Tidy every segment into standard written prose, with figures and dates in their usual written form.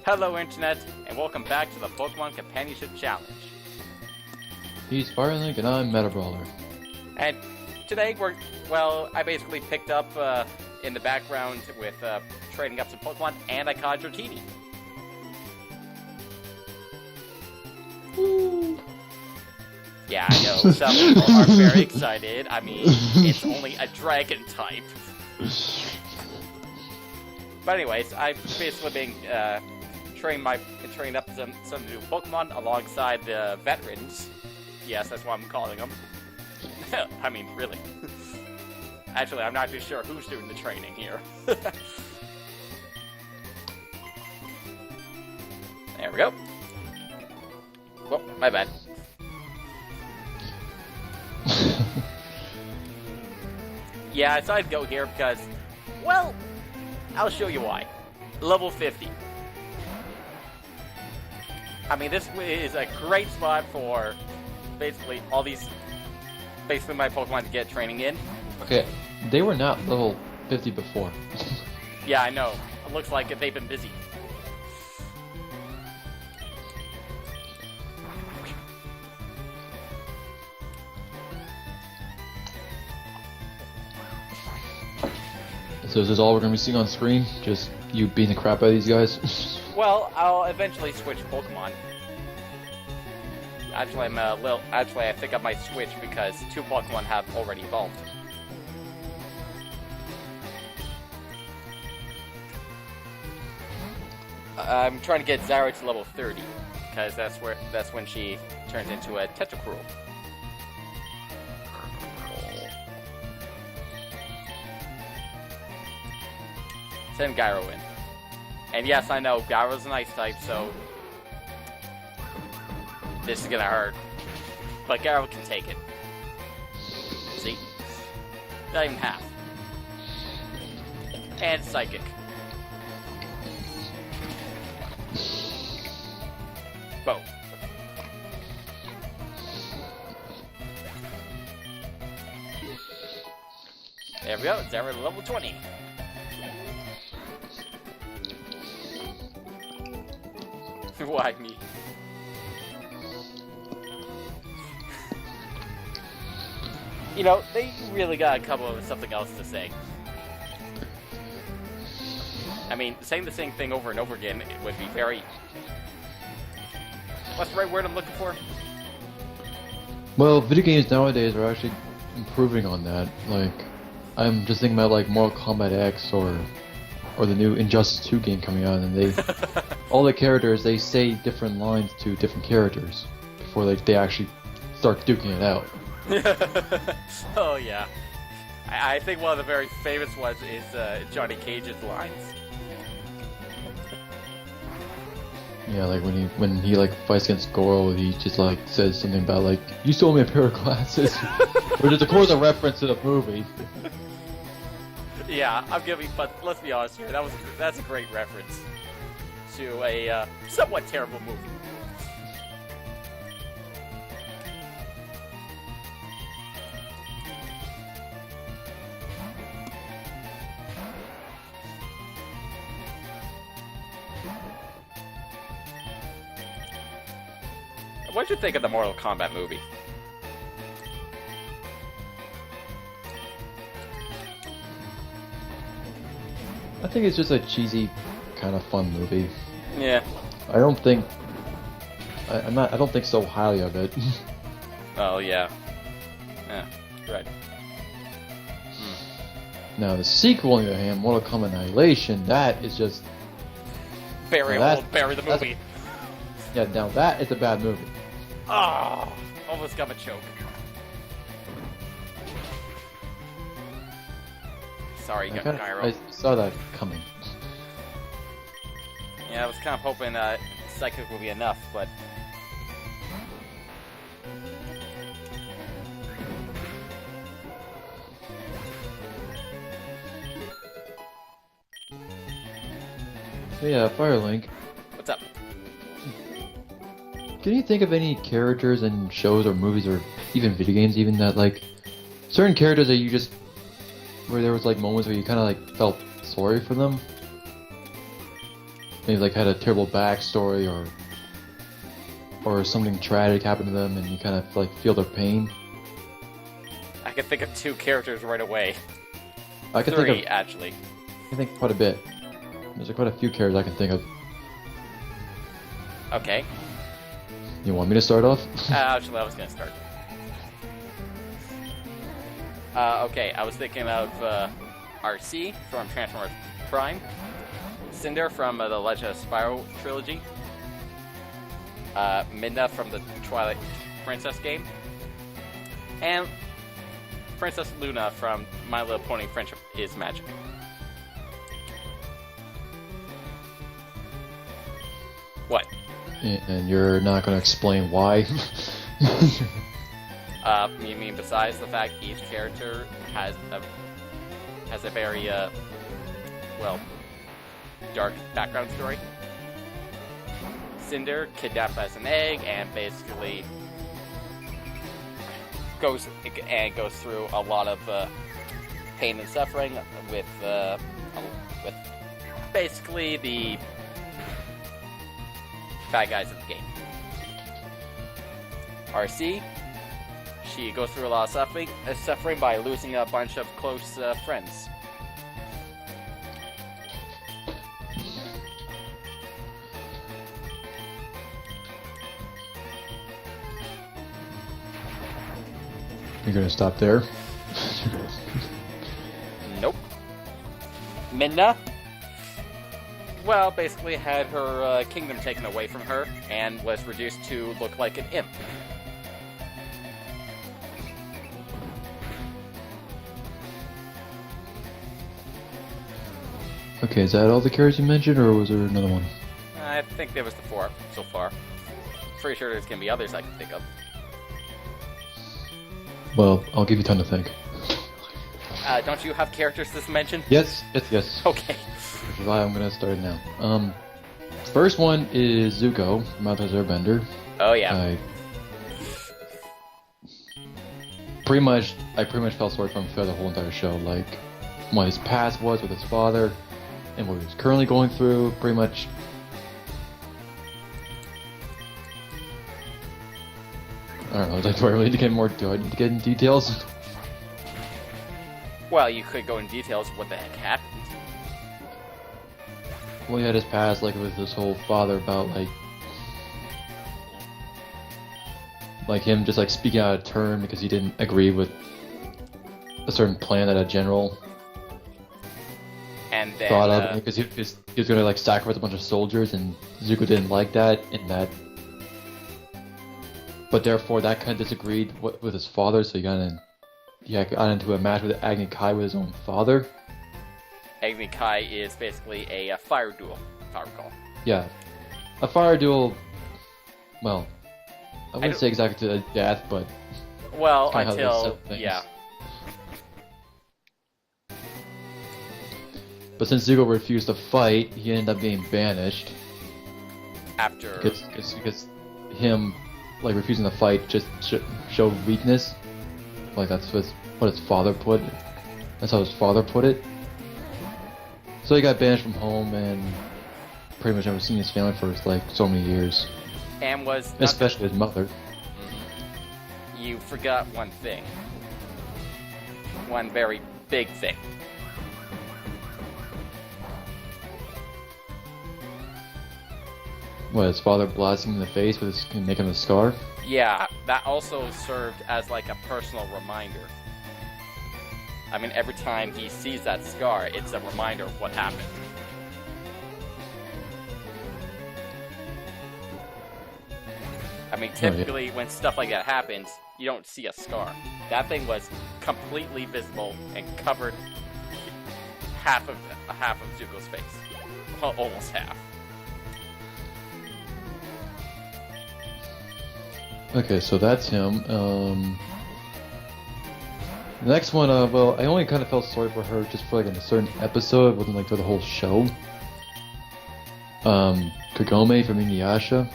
Hello Internet, and welcome back to the Pokemon Companionship Challenge. He's Firelink and I'm Metabrawler. And today I basically picked up in the background with trading up some Pokemon, and I caught Dratini. Woo. Yeah, I know, some people are very excited. I mean, it's only a dragon type. But anyways, I've basically been training up some new Pokemon alongside the veterans. Yes, that's what I'm calling them. I mean, really. Actually, I'm not too sure who's doing the training here. There we go. Oh, my bad. Yeah, I decided to go here because, well, I'll show you why. Level 50. I mean, this is a great spot for basically my Pokemon to get training in. Okay, they were not level 50 before. Yeah, I know. It looks like they've been busy. So is this all we're going to be seeing on screen? Just you beating the crap out of these guys? Well, I'll eventually switch Pokemon. Actually, I think I might switch because 2 Pokemon have already evolved. I'm trying to get Zara to level 30 because that's when she turns into a Tetracruel. Send Gyro in. And yes, I know, Gyro's an ice type, so this is gonna hurt. But Gyro can take it. See? Not even half. And Psychic. Boom. There we go, Zara level 20. Why me? You know, they really gotta come up with something else to say. I mean, saying the same thing over and over again would be very... What's the right word I'm looking for? Well, video games nowadays are actually improving on that. Like, I'm just thinking about like Mortal Kombat X or the new Injustice 2 game coming out, and they all the characters, they say different lines to different characters before they actually start duking it out. Oh yeah, I think one of the very famous ones is Johnny Cage's lines. Yeah, like when he like fights against Goro, he just like says something about like, "You stole me a pair of glasses," which is of course a reference to the movie. Yeah, I'm giving, but let's be honest here, that's a great reference to a somewhat terrible movie. What'd you think of the Mortal Kombat movie? I think it's just a cheesy, kind of fun movie. Yeah. I don't think so highly of it. Oh yeah. Yeah. Right. Now the sequel, on the other hand, Mortal Kombat Annihilation, that is just Bury the movie. Yeah, now that is a bad movie. Oh, almost got a choke. Sorry, you got Gyro. I saw that coming. Yeah, I was kind of hoping Psychic would be enough, but... So yeah, Firelink. What's up? Can you think of any characters in shows or movies or even video games even that like certain characters that you just where there was like moments where you kind of like felt sorry for them? maybe like had a terrible backstory or something tragic happened to them, and you kind of like feel their pain. I can think of 2 characters right away. I can 3, think of actually. I think quite a bit. There's quite a few characters I can think of. Okay. You want me to start off? Actually, I was gonna start. Okay, I was thinking of RC from Transformers Prime, Cinder from the Legend of Spyro trilogy, Midna from the Twilight Princess game, and Princess Luna from My Little Pony Friendship is Magic. What? And you're not going to explain why? You mean besides the fact each character has a very well, dark background story? Cinder, kidnapped as an egg, and basically goes through a lot of pain and suffering with basically the bad guys of the game. RC, she goes through a lot of suffering by losing a bunch of close friends. You're gonna stop there? Nope. Midna, well, basically had her kingdom taken away from her and was reduced to look like an imp. Okay, is that all the characters you mentioned, or was there another one? I think there was the 4 so far. Pretty sure there's gonna be others I can think of. Well, I'll give you time to think. Don't you have characters to mention? Yes. Okay. Which is why I'm gonna start now. First one is Zuko, from Avatar Airbender. Oh yeah. I pretty much felt sorry for him throughout the whole entire show. Like, what his past was with his father, and what he was currently going through. Pretty much. I don't know. Like, do I really need to get more? Do I need to get in details? Well, you could go in details of what the heck happened. Well, he had his past, like, with his whole father about, like him just, like, speaking out of turn because he didn't agree with a certain plan that a general And then, thought of, because he was gonna, like, sacrifice a bunch of soldiers, and Zuko didn't like that, but therefore that kind of disagreed with his father, so he got into a match with Agni Kai with his own father. Agni Kai is basically a fire duel, if I recall. Yeah. A fire duel, well, I wouldn't say exactly to the death, but... Well, kinda how they until... set things. Yeah. But since Zuko refused to fight, he ended up getting banished. After... Because him, like, refusing to fight just showed weakness. Like, that's what his father put. That's how his father put it. So he got banished from home and pretty much never seen his family for, like, so many years. And was... Especially his mother. Mm-hmm. You forgot one thing. One very big thing. What, his father blasting him in the face with his, making him a scar? Yeah, that also served as like a personal reminder. I mean, every time he sees that scar, it's a reminder of what happened. I mean, typically when stuff like that happens, you don't see a scar. That thing was completely visible and covered half of Zuko's face. Well, almost half. Okay, so that's him. The next one, well, I only kind of felt sorry for her just for, like, in a certain episode. It wasn't, like, for the whole show. Kagome from Inuyasha.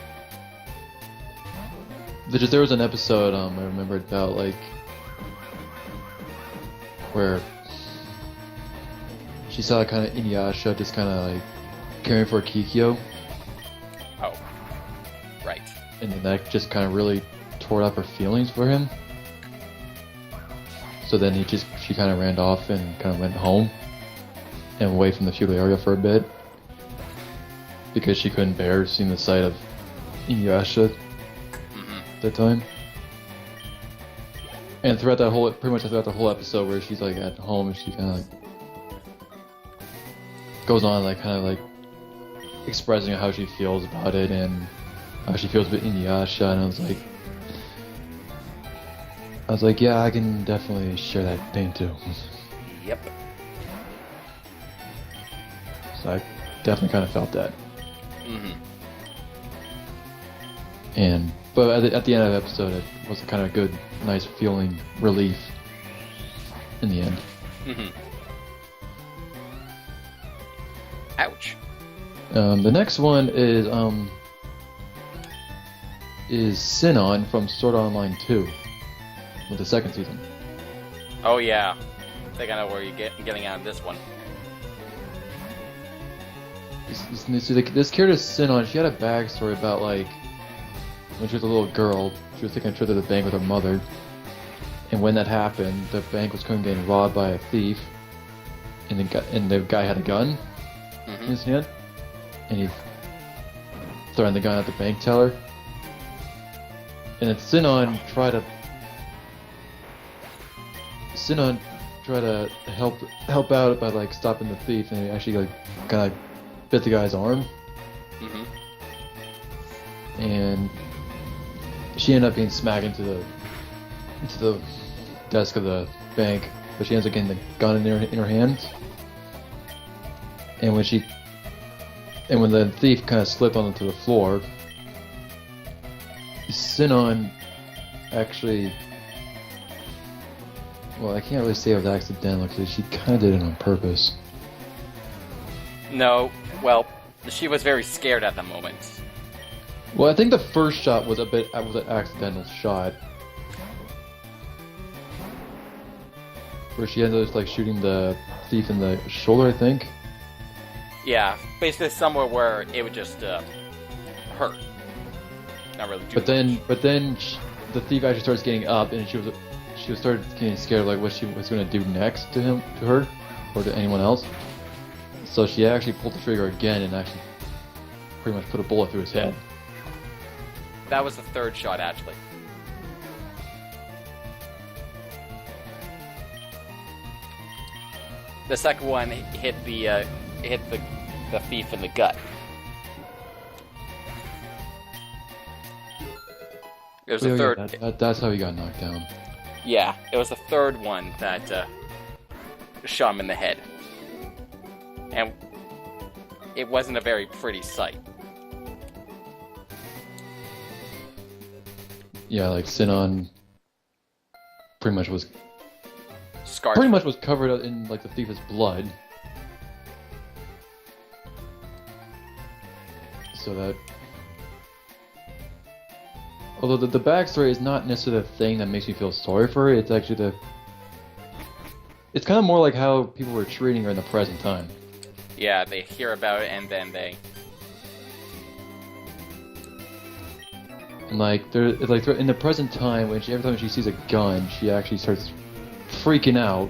There was an episode, I remember about, like, where she saw kind of Inuyasha just kind of, like, caring for Kikyo, Oh, right. and then that just kind of really tore up her feelings for him. So then she kind of ran off and kind of went home and away from the feudal area for a bit because she couldn't bear seeing the sight of Inuyasha at that time. And pretty much throughout the whole episode where she's like at home and she kind of like goes on like kind of like expressing how she feels about it and how she feels with Inuyasha, and I was like, yeah, I can definitely share that pain too. Yep. So I definitely kind of felt that. Mm-hmm. But at the end of the episode, it was a kind of good, nice feeling relief in the end. Mm-hmm. Ouch. The next one is Sinon from Sword Art Online 2, with the second season. Oh yeah. I think I know where you're getting out of this one. This character Sinon, she had a backstory about like when she was a little girl, she was taking a trip to the bank with her mother, and when that happened, the bank was getting robbed by a thief, and the guy had a gun in his hand, and he threatened the gun at the bank teller, and then Sinon tried to help out by like stopping the thief, and he actually like kind of bit the guy's arm. And she ended up being smacked into the desk of the bank, but she ends up getting the gun in her hands. And when the thief kind of slipped onto the floor, Sinon actually, well, I can't really say it was accidental because she kind of did it on purpose. No, well, she was very scared at the moment. Well, I think the first shot was an accidental shot, where she ended up like shooting the thief in the shoulder, I think. Yeah, basically somewhere where it would just hurt. Not really. But then the thief actually starts getting up, and she started getting scared of like what she was going to do next to her, or to anyone else. So she actually pulled the trigger again and actually pretty much put a bullet through his head. That was the third shot, actually. The second one hit the thief in the gut. It was the third. Yeah, that's how he got knocked down. Yeah, it was the third one that shot him in the head, and it wasn't a very pretty sight. Yeah, like Sinon pretty much was Scarred. pretty much was covered in like the thief's blood. So that, although the backstory is not necessarily the thing that makes me feel sorry for her, it's actually it's kind of more like how people were treating her in the present time. Yeah, they hear about it and then they. And like in the present time, every time she sees a gun, she actually starts freaking out,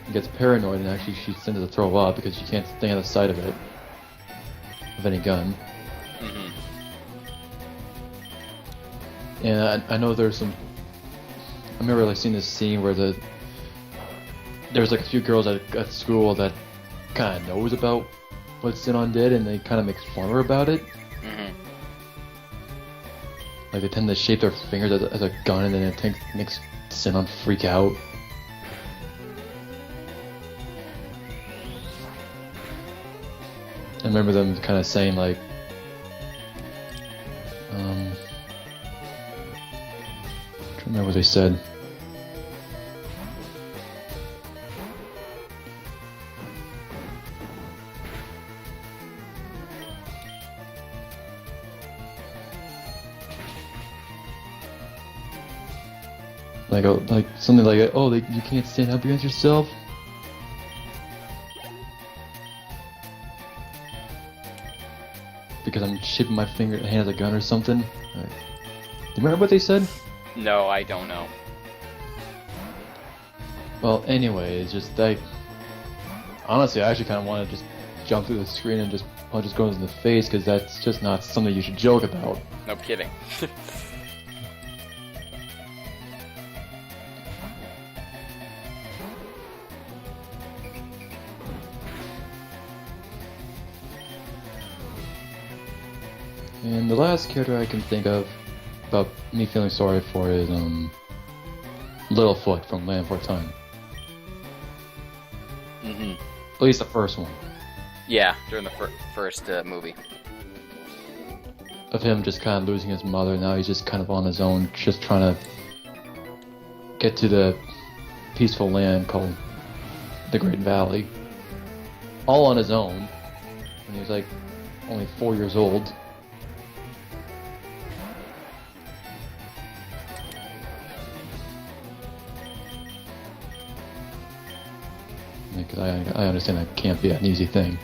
and gets paranoid, and actually she tends to throw up because she can't stand the sight of it, of any gun. And I know there's some. I remember like seeing this scene where there's like a few girls at school that kind of knows about what Sinon did, and they kind of make fun of her about it. Like they tend to shape their fingers as a gun, and then it makes Sinon freak out. I remember them kind of saying like, I don't remember what they said. Like something like, oh, you can't stand up against yourself. because I'm shaping my hand as a gun or something. Like, do you remember what they said? No, I don't know. Well, anyway, it's just like, honestly, I actually kind of want to just jump through the screen and just punch his goes in the face, because that's just not something you should joke about. No kidding. And the last character I can think of about me feeling sorry for is Littlefoot from Land for Time. Mm-hmm. At least the first one. Yeah, during the first movie. Of him just kind of losing his mother, now he's just kind of on his own, just trying to get to the peaceful land called the Great Valley. All on his own, when he was like only 4 years old. Because I understand that can't be an easy thing.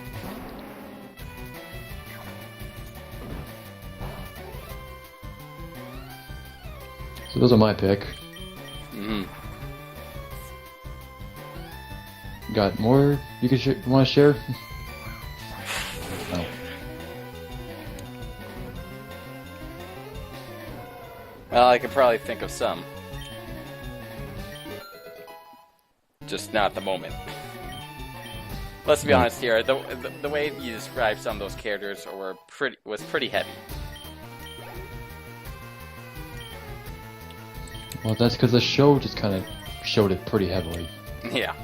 So those are my pick. Mm-hmm. Got more you could want to share? No. Well, I could probably think of some. Just not at the moment. Let's be honest here. The way you described some of those characters was pretty heavy. Well, that's because the show just kind of showed it pretty heavily. Yeah.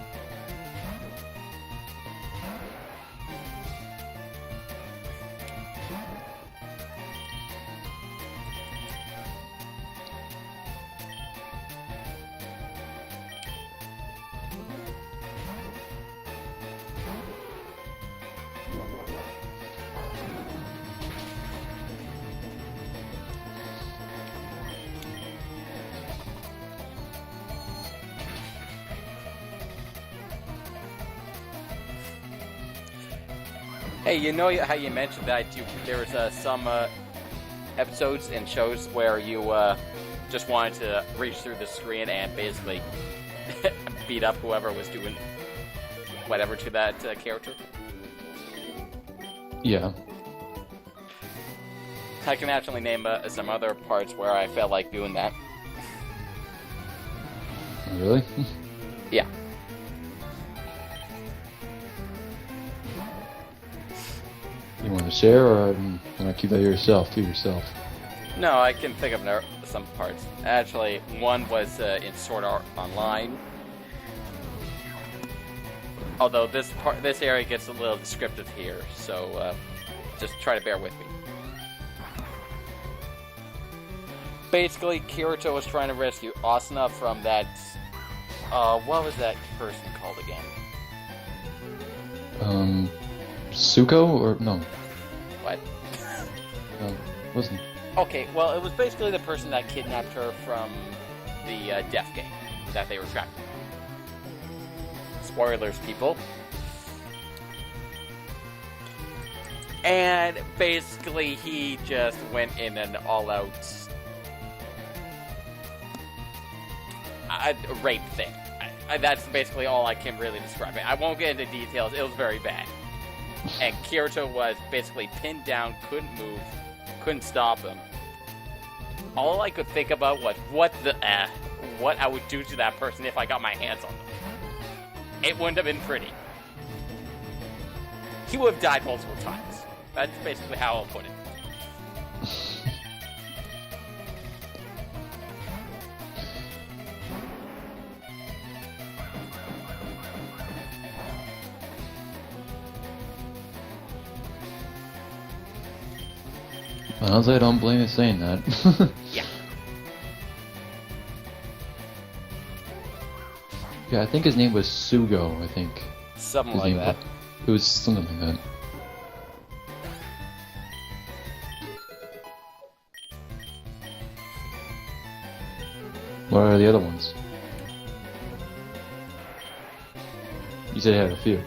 Hey, you know how you mentioned that there was some episodes and shows where you just wanted to reach through the screen and basically beat up whoever was doing whatever to that character? Yeah. I can actually name some other parts where I felt like doing that. Really? Yeah. You want to share, or you want to keep that to yourself? No, I can think of some parts. Actually, one was in Sword Art Online. Although this area gets a little descriptive here, so just try to bear with me. Basically, Kirito was trying to rescue Asuna from that. What was that person called again? Suko, or no? What? No, wasn't. Okay, well, it was basically the person that kidnapped her from the Death Gang that they were trapped in. Spoilers, people. And basically, he just went in an all-out rape thing. That's basically all I can really describe it. I won't get into details. It was very bad. And Kirito was basically pinned down, couldn't move, couldn't stop him. All I could think about was what I would do to that person if I got my hands on them. It wouldn't have been pretty. He would have died multiple times. That's basically how I'll put it. Honestly, I don't blame you saying that. Yeah. Yeah, I think his name was Sugo, I think. Something like that. It was something like that. What are the other ones? You said you had a few.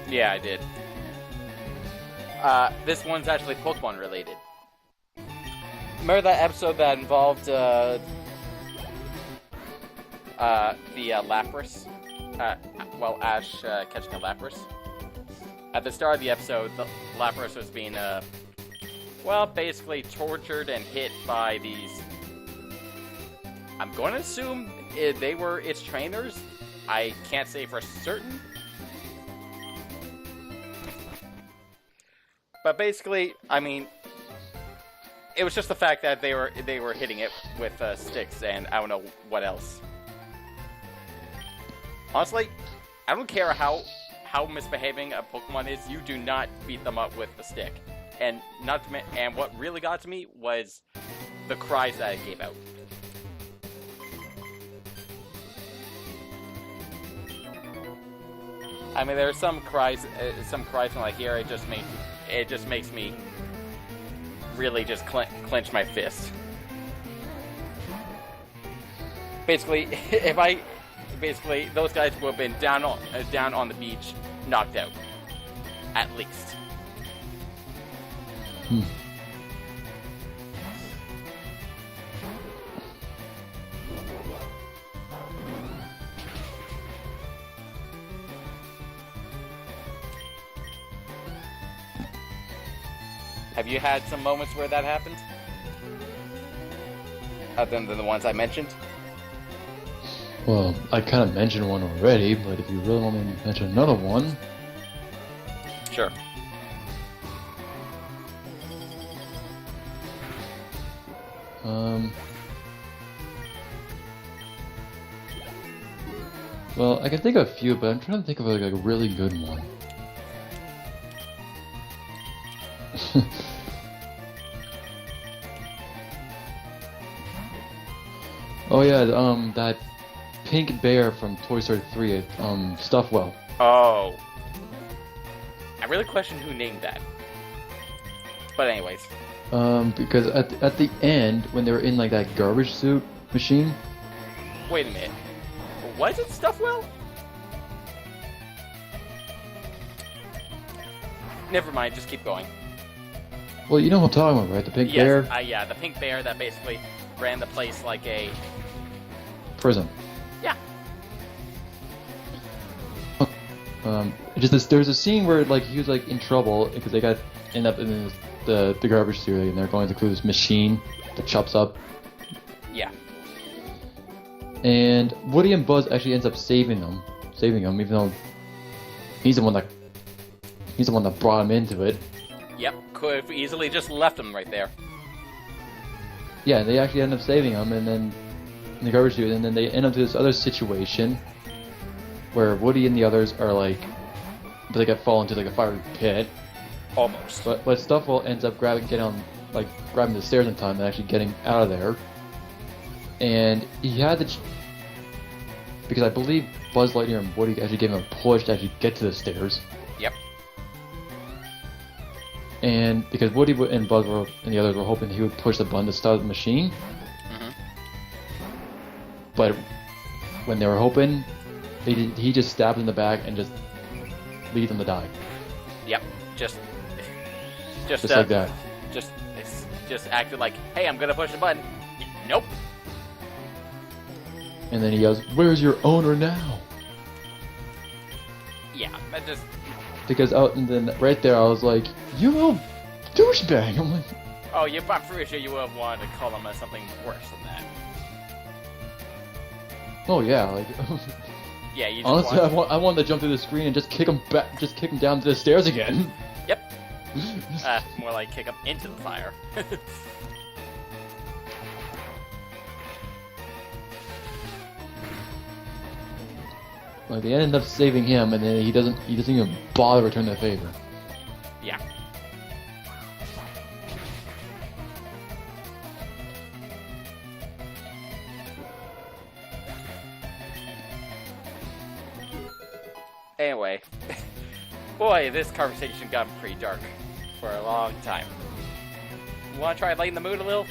Yeah, I did. This one's actually Pokemon related. Remember that episode that involved the Lapras? Ash catching a Lapras. At the start of the episode, the Lapras was being, basically tortured and hit by these... I'm going to assume they were its trainers. I can't say for certain. But basically, I mean, it was just the fact that they were hitting it with sticks, and I don't know what else. Honestly, I don't care how misbehaving a Pokemon is. You do not beat them up with a stick, and what really got to me was the cries that it gave out. I mean, there are some cries when I hear it. It just makes me really just clench my fist. Basically, those guys would have been down on the beach, knocked out, at least. Have you had some moments where that happened? Other than the ones I mentioned? Well, I kind of mentioned one already, but if you really want me to mention another one... Sure. Well, I can think of a few, but I'm trying to think of like a really good one. Oh yeah, that pink bear from Toy Story 3, Stuffwell. Oh. I really question who named that. But anyways. Because at the end, when they were in like that garbage suit machine... Wait a minute. Was it Stuffwell? Never mind, just keep going. Well, you know what I'm talking about, right? The pink bear? Yeah, the pink bear that basically ran the place like a... prison. Yeah. There's a scene where like he was like in trouble because they end up in the garbage suit and they're going through this machine that chops up. Yeah. And Woody and Buzz actually ends up saving him, even though he's the one that brought him into it. Yep, could have easily just left him right there. Yeah, they actually end up saving him, and then in the garbage chute, and then they end up to this other situation where Woody and the others are like, they get fall into like a fiery pit. Almost. But Stuffwell ends up grabbing the stairs in time and actually getting out of there. And he had because I believe Buzz Lightyear and Woody actually gave him a push to actually get to the stairs. Yep. And because Woody and Buzz and the others were hoping he would push the button to start the machine. Mm-hmm. But when they were hoping, he just stabbed in the back and just leave them to die. Yep. Just like that. Just acted like, hey, I'm gonna push the button. Nope. And then he goes, "Where's your owner now?" Yeah, that just... Because and then right there I was like, "You little douchebag!" I'm like, oh, I'm pretty sure you would have wanted to call him something worse than that. oh yeah, like Yeah, you just honestly, I wanted to jump through the screen and just kick him down to the stairs again. Yep. More like kick him into the fire. Like they ended up saving him, and then he doesn't even bother to return the favor. Yeah. Anyway, boy, this conversation got pretty dark for a long time. You want to try and lighten the mood a little?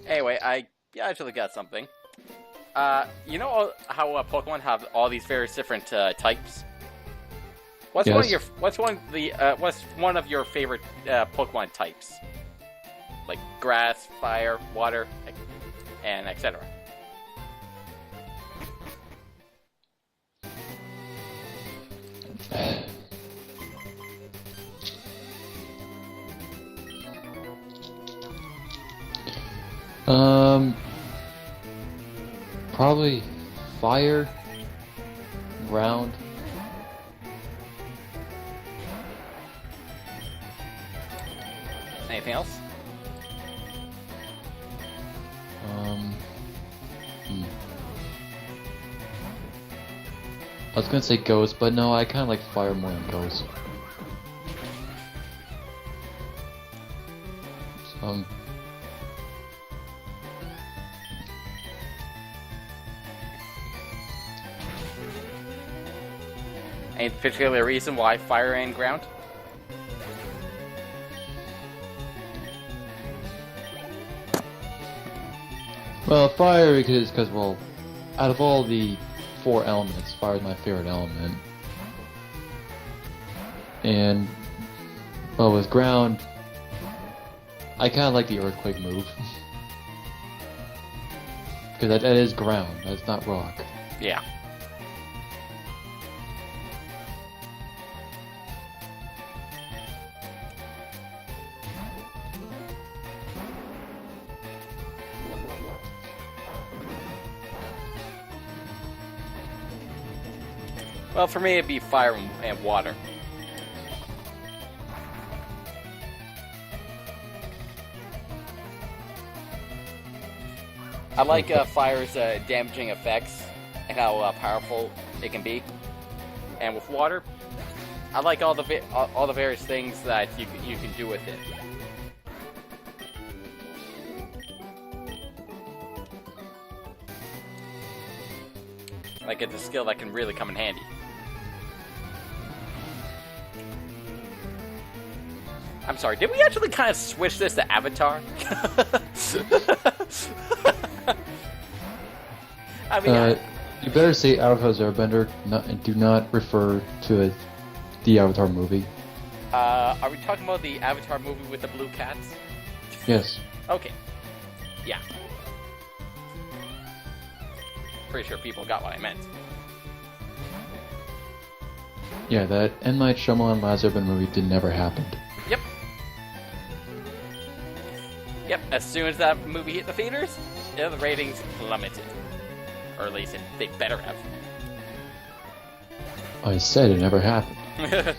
Anyway, Yeah, I actually got something. You know how Pokemon have all these various different types? What's Yes. what's one of your favorite Pokemon types? Like grass, fire, water, and etc. Probably fire, ground. Anything else? Hmm. I was gonna say ghost, but no, I kind of like fire more than ghost. Um, Any particular reason why fire and ground? well, fire because well, out of all the 4 elements, fire is my favorite element. And well, with ground, I kind of like the earthquake move because that is ground. That's not rock. Yeah. Well, for me, it'd be fire and water. I like fire's damaging effects and how powerful it can be. And with water, I like all the various things that you can do with it. Like it's a skill that can really come in handy. I'm sorry, did we actually kind of switch this to Avatar? I mean, you better say Avatar Airbender, and do not refer to the Avatar movie. Are we talking about the Avatar movie with the blue cats? Yes. Okay. Yeah. Pretty sure people got what I meant. Yeah, that M. Night Shyamalan Last Airbender movie never happened. Yep. Yep, as soon as that movie hit the theaters, the ratings plummeted. Or at least they better have. I said it never happened.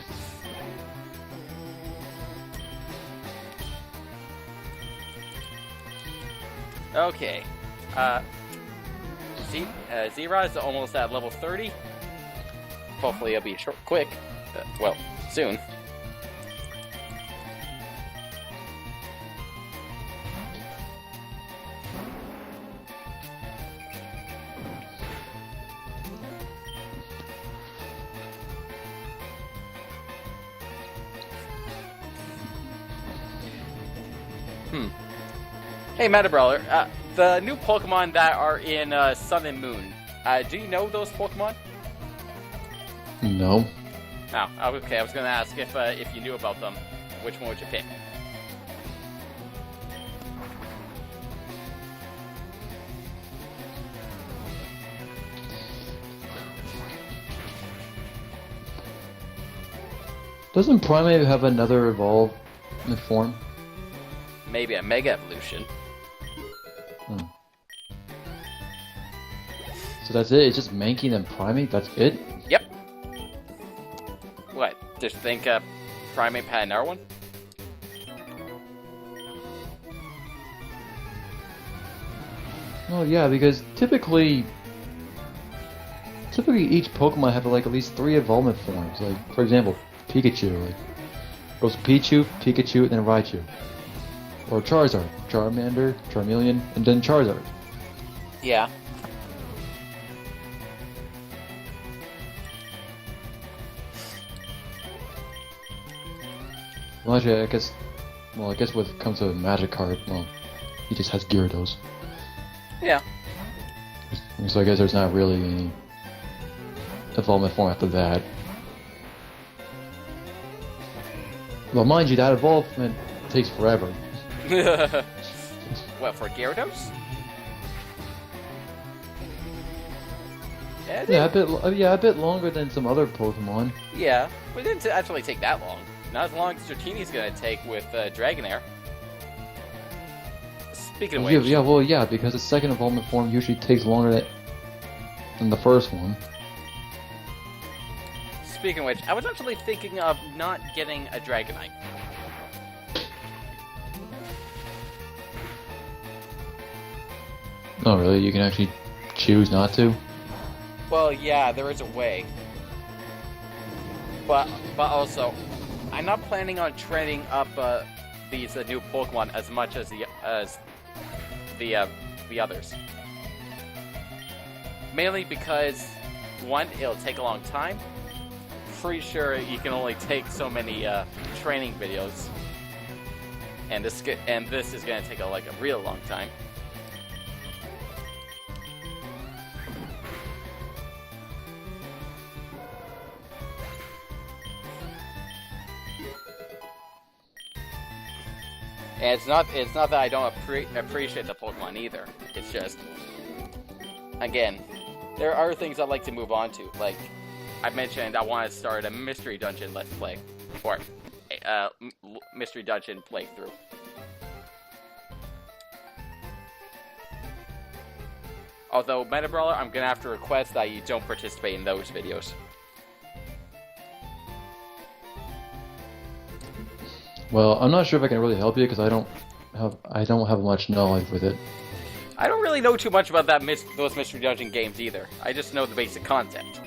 Okay. Zera is almost at level 30. Hopefully it'll be quick. Well, soon. Hey, Metabrawler, the new Pokemon that are in Sun and Moon, do you know those Pokemon? No. Oh, okay, I was gonna ask if you knew about them. Which one would you pick? Doesn't Primeape have another evolve in form? Maybe a Mega Evolution. So that's it? It's just Mankey and Primeape? That's it? Yep. What? Just think Primeape had another one? Well, yeah, because typically each Pokemon have like at least 3 evolvement forms. Like, for example, Pikachu. Like, goes Pichu, Pikachu, and then Raichu. Or Charizard, Charmander, Charmeleon, and then Charizard. Yeah. Well, actually, I guess when it comes to Magikarp, well, he just has Gyarados. Yeah. So I guess there's not really any development form after that. Well, mind you, that evolvement takes forever. What, for Gyarados? Yeah, a bit longer than some other Pokemon. Yeah, but it didn't actually take that long. Not as long as Dratini's gonna take with Dragonair. Speaking of which... Yeah, because the second evolvement form usually takes longer than the first one. Speaking of which, I was actually thinking of not getting a Dragonite. Oh, really? You can actually choose not to? Well, yeah, there is a way. But also, I'm not planning on training up these new Pokemon as much as the others. Mainly because, one, it'll take a long time. Pretty sure you can only take so many training videos, and this is gonna take a real long time. And it's not that I don't appreciate the Pokemon either. It's just, again, there are things I'd like to move on to. Like I mentioned, I want to start a Mystery Dungeon Let's Play, or Mystery Dungeon playthrough. Although Meta Brawler, I'm gonna have to request that you don't participate in those videos. Well, I'm not sure if I can really help you because I don't have much knowledge with it. I don't really know too much about those Mystery Dungeon games either. I just know the basic concept.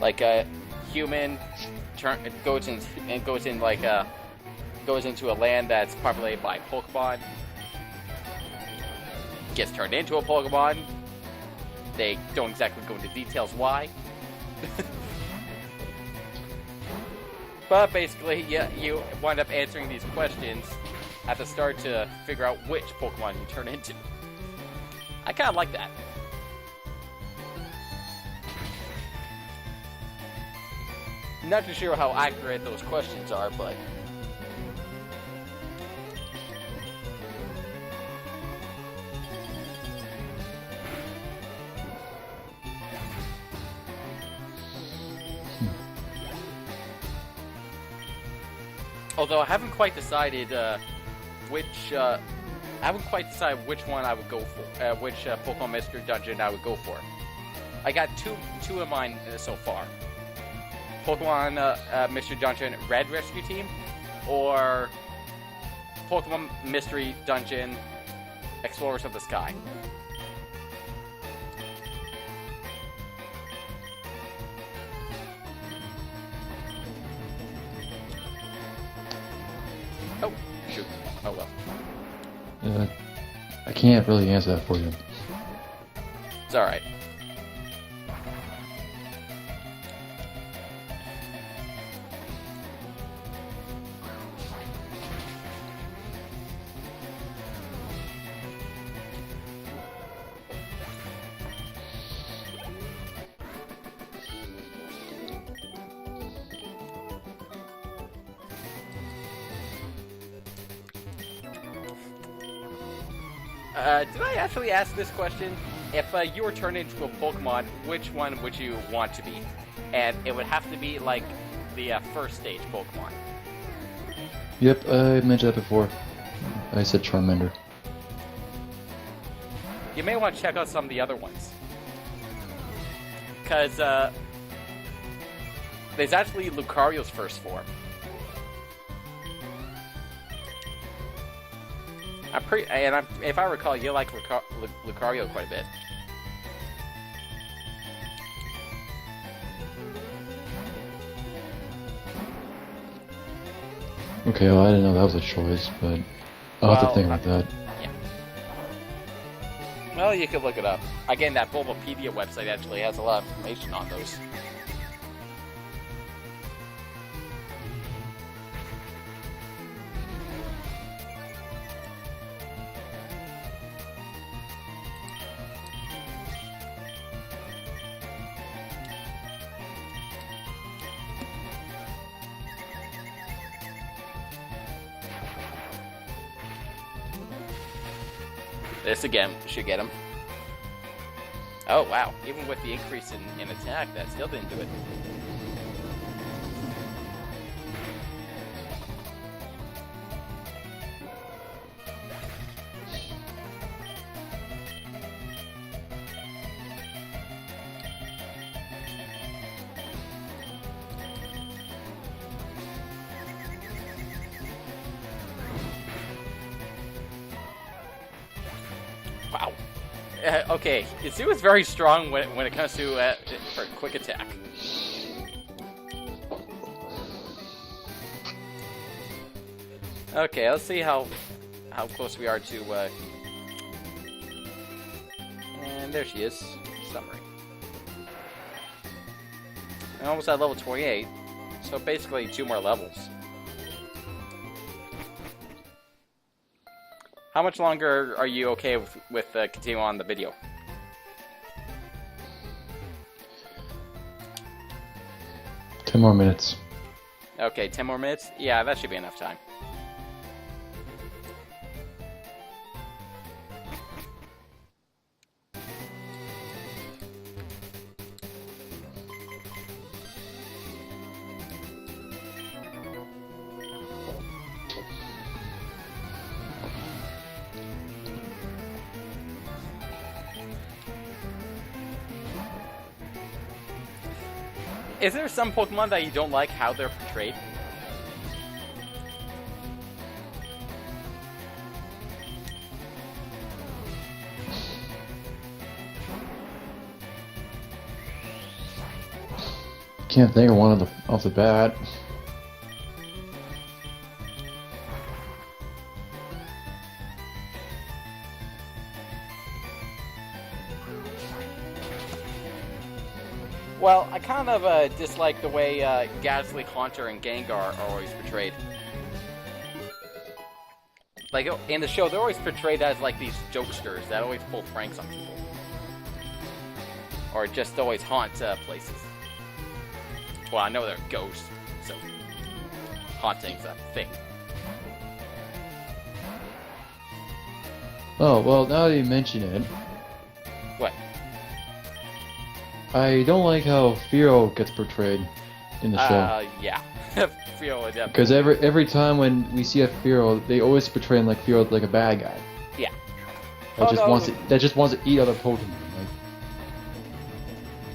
Like a human goes into a land that's populated by Pokemon, gets turned into a Pokemon. They don't exactly go into details why. But basically, yeah, you wind up answering these questions at the start to figure out which Pokemon you turn into. I kind of like that. Not too sure how accurate those questions are, but... Although I haven't quite decided which one I would go for, which Pokemon Mystery Dungeon I would go for. I got two in mind so far. Pokemon Mystery Dungeon Red Rescue Team, or Pokemon Mystery Dungeon Explorers of the Sky. Oh, shoot. Oh well. I can't really answer that for you. It's alright. Did I actually ask this question? If you were turned into a Pokemon, which one would you want to be? And it would have to be like the first stage Pokemon. Yep, I mentioned that before. I said Charmander. You may want to check out some of the other ones. Because there's actually Lucario's first form. If I recall, you like Lucario quite a bit. Okay, well, I didn't know that was a choice, but I'll have to think about that. Yeah. Well, you could look it up. Again, that Bulbapedia website actually has a lot of information on those. This again should get him. Oh, wow. Even with the increase in attack, that still didn't do it. Wow. Okay, Izu is very strong when it comes to for quick attack. Okay, let's see how close we are to. And there she is. Summary. I'm almost at level 28, so basically 2 more levels. How much longer are you okay with continuing on the video? Ten more minutes. Okay, 10 more minutes? Yeah, that should be enough time. Is there some Pokemon that you don't like how they're portrayed? Can't think of one off the bat. Well, I kind of dislike the way Ghastly, Haunter, and Gengar are always portrayed. Like, in the show, they're always portrayed as, like, these jokesters that always pull pranks on people. Or just always haunt places. Well, I know they're ghosts, so haunting's a thing. Oh, well, now that you mention it, What? I don't like how Firo gets portrayed in the show. Yeah. Firo would definitely. Because every time when we see a Firo, they always portray him like Firo like a bad guy. Yeah. That just wants to eat other Pokemon. Like,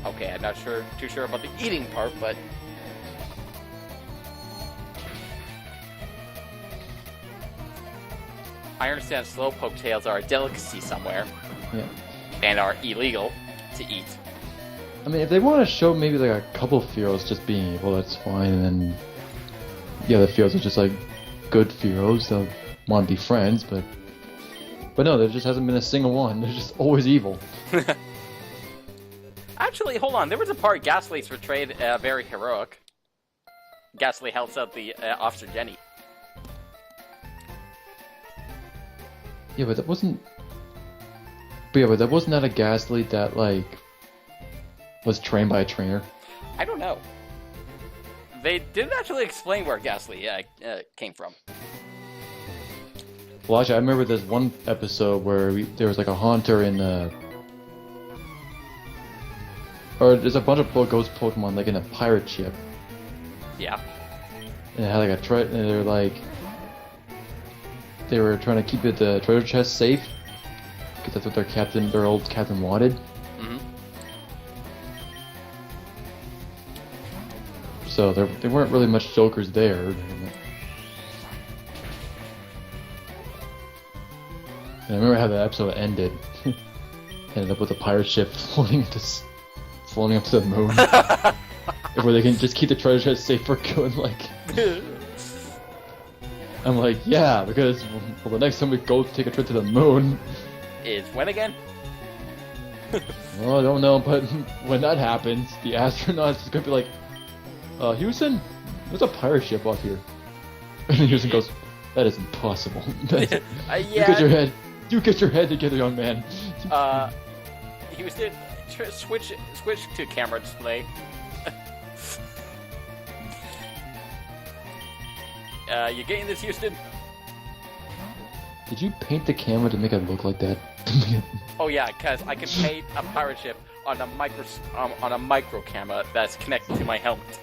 Okay, I'm not too sure about the eating part, but I understand Slowpoke tails are a delicacy somewhere yeah. and are illegal to eat. I mean, if they want to show maybe like a couple Firos just being evil, that's fine. And then the other Firos are just like good Firos. They'll want to be friends, but no, there just hasn't been a single one. They're just always evil. Actually, hold on. There was a part Ghastly's portrayed very heroic. Ghastly helps out the Officer Jenny. Yeah, but that wasn't. But that wasn't a Ghastly that like was trained by a trainer. I don't know. They didn't actually explain where Ghastly came from. Well, actually, I remember there's one episode where there was like a Haunter in or there's a bunch of ghost Pokemon like in a pirate ship. Yeah. And it had like and they were trying to keep the treasure chest safe because that's what their old captain wanted. Mm-hmm. So there weren't really much jokers there. And I remember how the episode ended. Ended up with a pirate ship floating up to the moon, where they can just keep the treasure chest safe for good. Like, I'm like, yeah, because the next time we go take a trip to the moon is when again? Well, I don't know, but when that happens, the astronauts is gonna be like, Houston, there's a pirate ship off here. And then Houston goes, that is impossible. Yeah. You get your head together, young man. Houston, switch to camera display. You getting this, Houston? Did you paint the camera to make it look like that? Oh yeah, because I can paint a pirate ship on a micro camera that's connected to my helmet.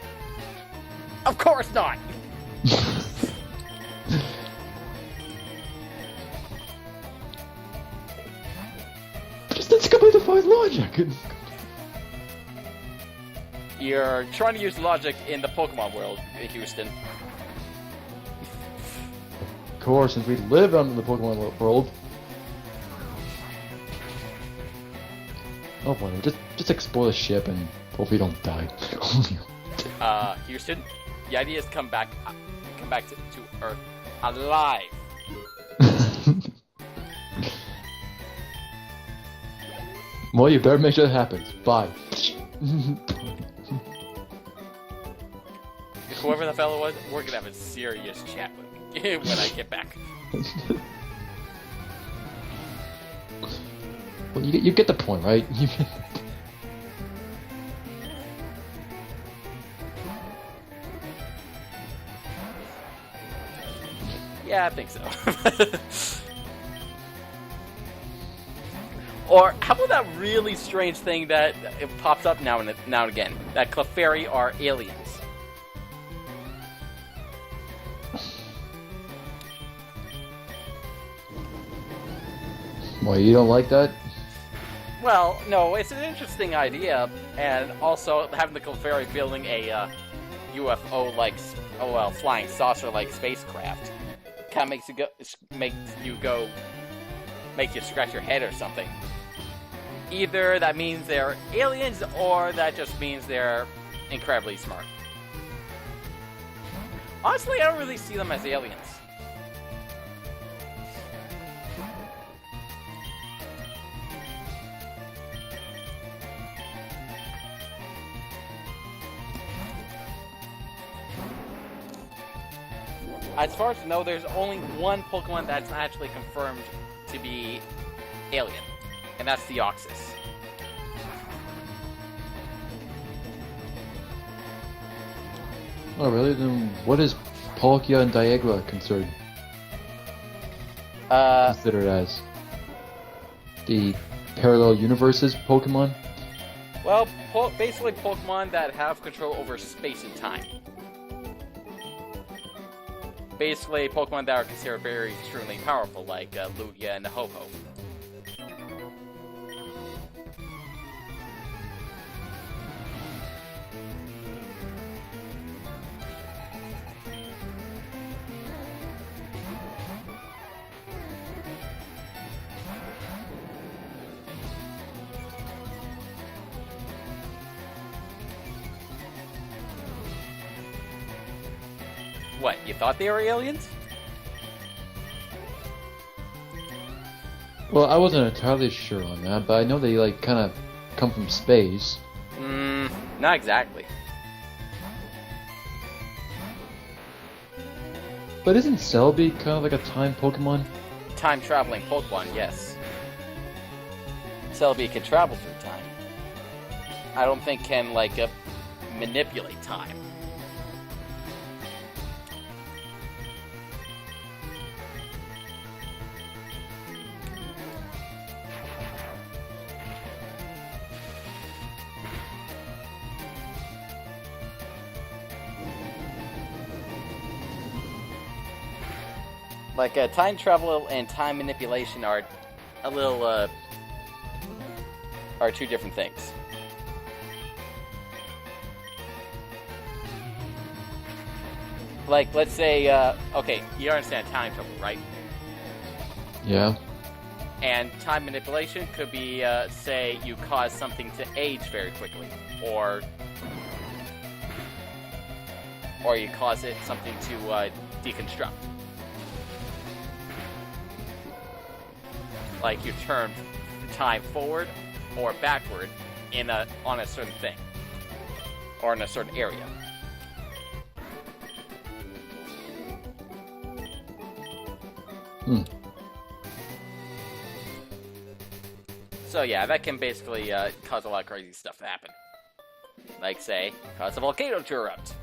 Of course not. That's completely fine logic. You're trying to use logic in the Pokemon world, Houston. Of course, since we live in the Pokemon world. Oh boy, just explore the ship and hopefully don't die. Houston, the idea is come back to Earth alive. Well, you better make sure that happens. Bye. Whoever the fellow was, we're gonna have a serious chat with when I get back. Well, you get the point, right? Yeah, I think so. Or how about that really strange thing that it pops up now and again? That Clefairy are aliens. Well, you don't like that? Well, no, it's an interesting idea, and also having the Clefairy building a UFO-like, flying saucer-like spacecraft, kind of makes you scratch your head or something. Either that means they're aliens, or that just means they're incredibly smart. Honestly, I don't really see them as aliens. As far as I know, there's only one Pokemon that's actually confirmed to be alien, and that's Deoxys. Oh, really? Then what is Palkia and Dialga considered as? The parallel universes Pokemon? Well, basically Pokemon that have control over space and time. Basically, Pokemon that are considered very extremely powerful, like Lugia and Ho-Ho. What, you thought they were aliens? Well, I wasn't entirely sure on that, but I know they kind of come from space. Not exactly. But isn't Celebi kind of like a time Pokemon? Time-traveling Pokemon, yes. Celebi can travel through time. I don't think can, manipulate time. Time travel and time manipulation are a little, are two different things. Let's say, okay, you understand time travel, right? Yeah. And time manipulation could be, say, you cause something to age very quickly, or you cause something to, deconstruct. Like you turn time forward or backward on a certain thing, or in a certain area. So yeah, that can basically cause a lot of crazy stuff to happen. Like, say, cause a volcano to erupt.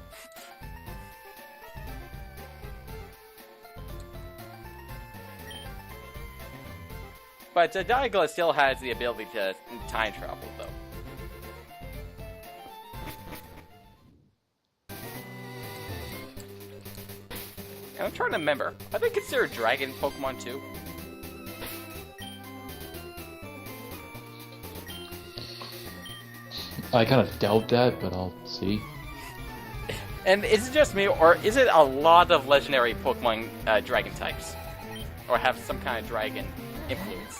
But Dialga still has the ability to time travel, though. And I'm trying to remember. Are they considered dragon Pokemon too? I kind of doubt that, but I'll see. And is it just me, or is it a lot of legendary Pokemon dragon types? Or have some kind of dragon influence?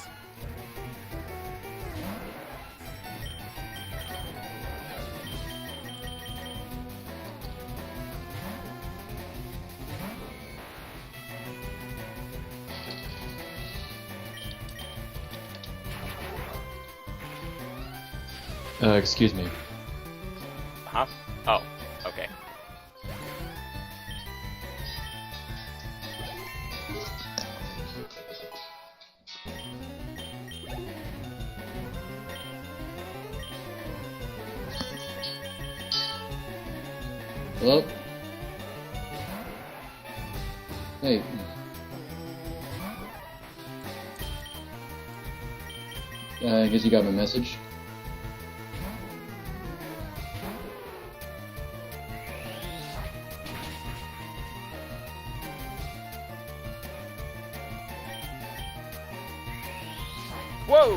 Excuse me. Huh? Oh, okay. Hello? Hey. I guess you got my message. Whoa!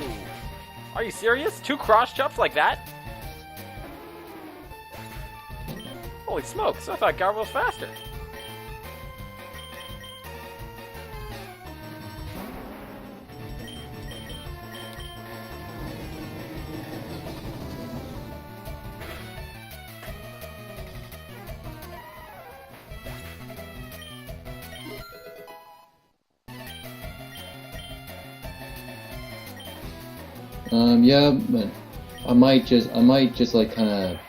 Are you serious? 2 cross jumps like that? Holy smokes, I thought Garbo was faster. Yeah, but I might just like kind of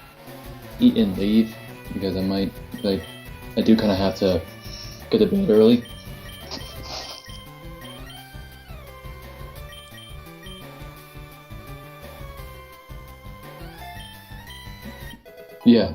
eat and leave because I might I do kind of have to get to bed early. Yeah.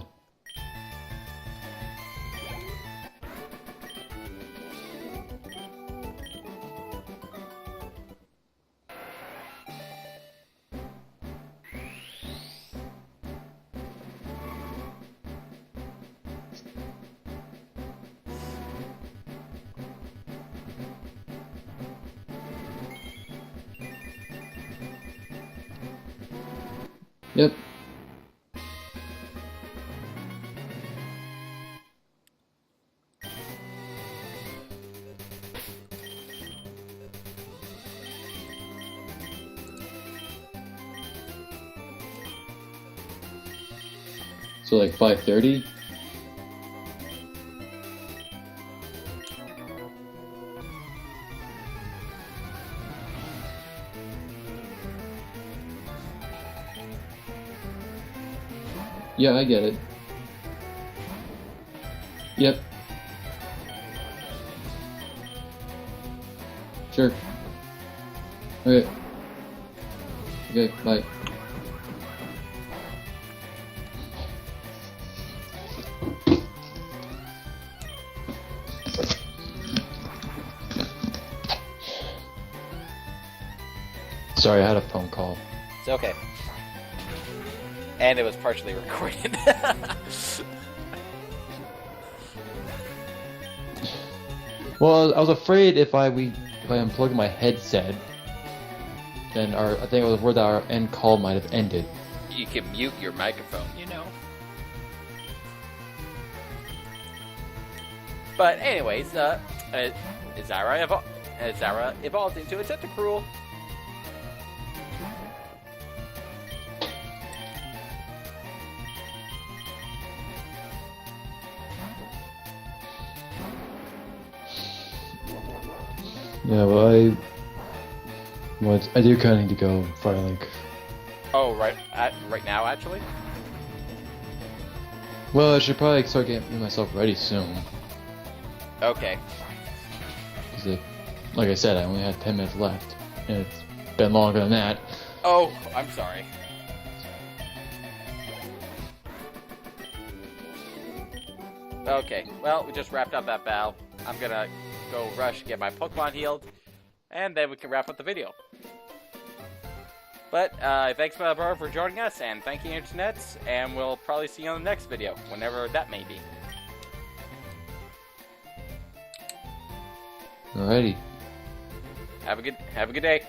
Yep. So like 5:30? Yeah, I get it. Yep. Sure. Okay. Okay, bye. Sorry, I had a phone call. It's okay. And it was partially recorded. Well, I was afraid if I unplugged my headset, then I think it was where our end call might have ended. You can mute your microphone, you know. But anyways, Zara evolved into a Tentacruel. Yeah, well, I do kind of need to go Firelink. Oh, right now, actually? Well, I should probably start getting myself ready soon. Okay. Because, like I said, I only had 10 minutes left, and it's been longer than that. Oh, I'm sorry. Okay, well, we just wrapped up that battle. I'm gonna go rush, get my Pokemon healed, and then we can wrap up the video. But thanks, Barbara, for joining us, and thank you, Internets, and we'll probably see you on the next video, whenever that may be. Alrighty. Have a good day.